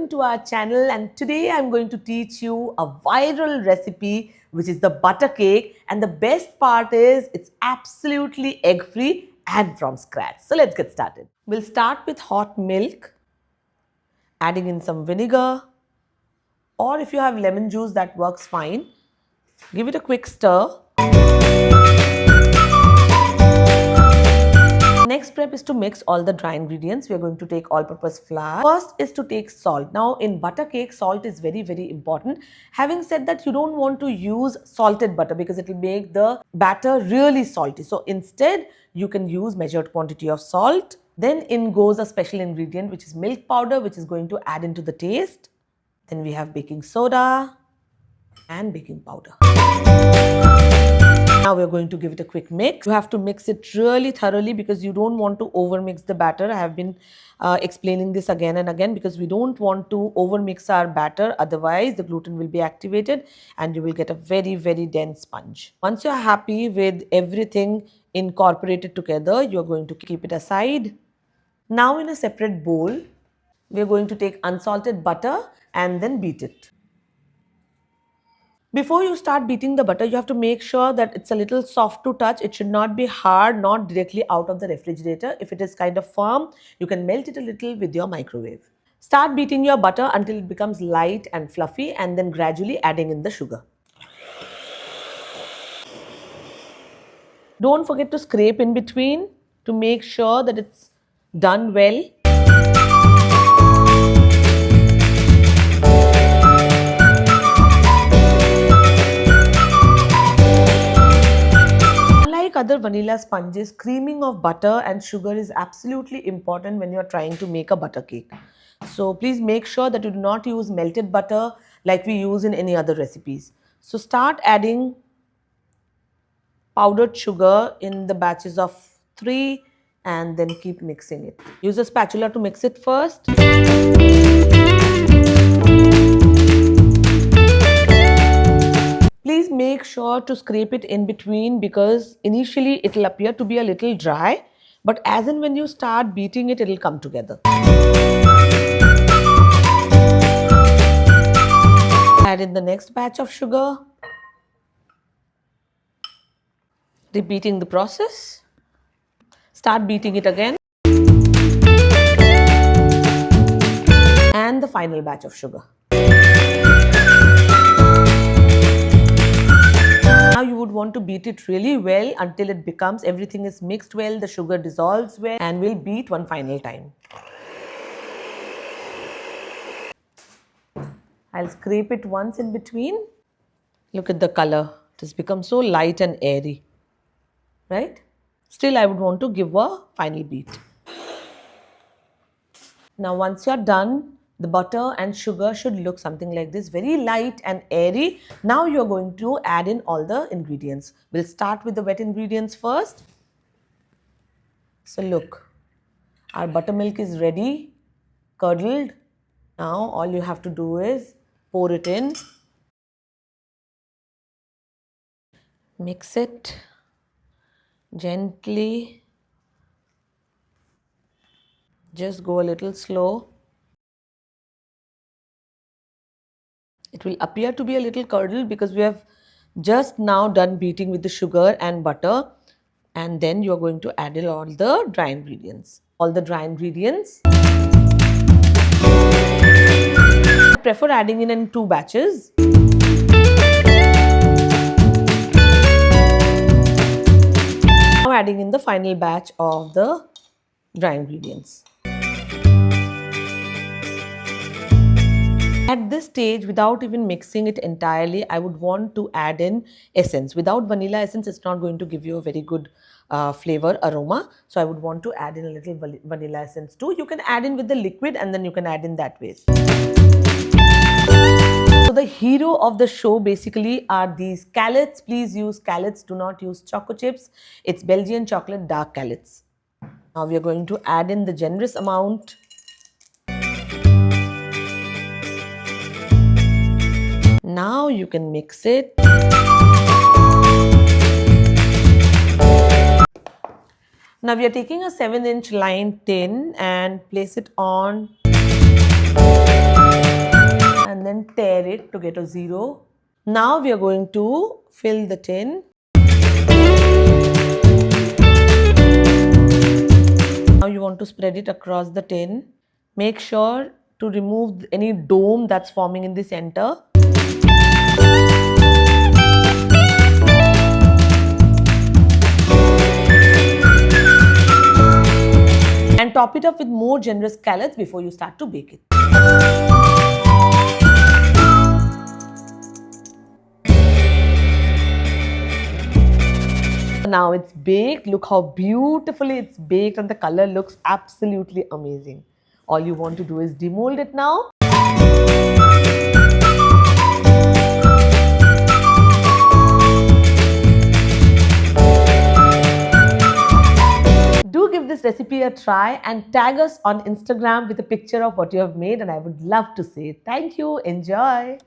welcome to our channel, and today I'm going to teach you a viral recipe which is the butter cake, and the best part is it's absolutely egg free and from scratch. So let's get started. We'll start with hot milk, adding in some vinegar, or if you have lemon juice that works fine. Give it a quick stir. Next step is to mix all the dry ingredients. We are going to take all-purpose flour. First is to take salt. Now in butter cake, salt is very important. Having said that, you don't want to use salted butter because it will make the batter really salty. So instead, you can use measured quantity of salt. Then in goes a special ingredient which is milk powder, which is going to add into the taste. Then we have baking soda and baking powder. Now we're going to give it a quick mix. You have to mix it really thoroughly because you don't want to overmix the batter. I have been explaining this again and again because we don't want to overmix our batter. Otherwise, the gluten will be activated and you will get a very dense sponge. Once you're happy with everything incorporated together, you're going to keep it aside. Now in a separate bowl, we're going to take unsalted butter and then beat it. Before you start beating the butter, you have to make sure that it's a little soft to touch. It should not be hard, not directly out of the refrigerator. If it is kind of firm, you can melt it a little with your microwave. Start beating your butter until it becomes light and fluffy, and then gradually adding in the sugar. Don't forget to scrape in between to make sure that it's done well. Other vanilla sponges, creaming of butter and sugar is absolutely important when you are trying to make a butter cake. So please make sure that you do not use melted butter like we use in any other recipes. So start adding powdered sugar in the batches of 3 and then keep mixing it. Use a spatula to mix it first. Please make sure to scrape it in between because initially it will appear to be a little dry, but as and when you start beating it, it will come together. Add in the next batch of sugar. Repeating the process. Start beating it again. And the final batch of sugar. Now you would want to beat it really well until it becomes, everything is mixed well, the sugar dissolves well, and we'll beat one final time. I'll scrape it once in between. Look at the color. It has become so light and airy, right? Still, I would want to give a final beat. Now once you're done, the butter and sugar should look something like this, very light and airy. Now you're going to add in all the ingredients. We'll start with the wet ingredients first. So look, our buttermilk is ready, curdled. Now all you have to do is pour it in. Mix it gently. Just go a little slow. It will appear to be a little curdled because we have just now done beating with the sugar and butter, and then you are going to add in all the dry ingredients. I prefer adding in 2 batches. Now adding in the final batch of the dry ingredients. At this stage, without even mixing it entirely, I would want to add in essence. Without vanilla essence, it's not going to give you a very good flavor, aroma. So I would want to add in a little vanilla essence too. You can add in with the liquid and then you can add in that way. So the hero of the show basically are these Callts. Please use Callts, do not use choco chips. It's Belgian chocolate dark Callts. Now we are going to add in the generous amount. Now you can mix it. Now we are taking a 7-inch lined tin and place it on and then tear it to get a 0. Now we are going to fill the tin. Now you want to spread it across the tin. Make sure to remove any dome that's forming in the center. And top it up with more generous scallops before you start to bake it. Now it's baked. Look how beautifully it's baked and the color looks absolutely amazing. All you want to do is demold it now. Do give this recipe a try and tag us on Instagram with a picture of what you have made, and I would love to see it. Thank you. Enjoy.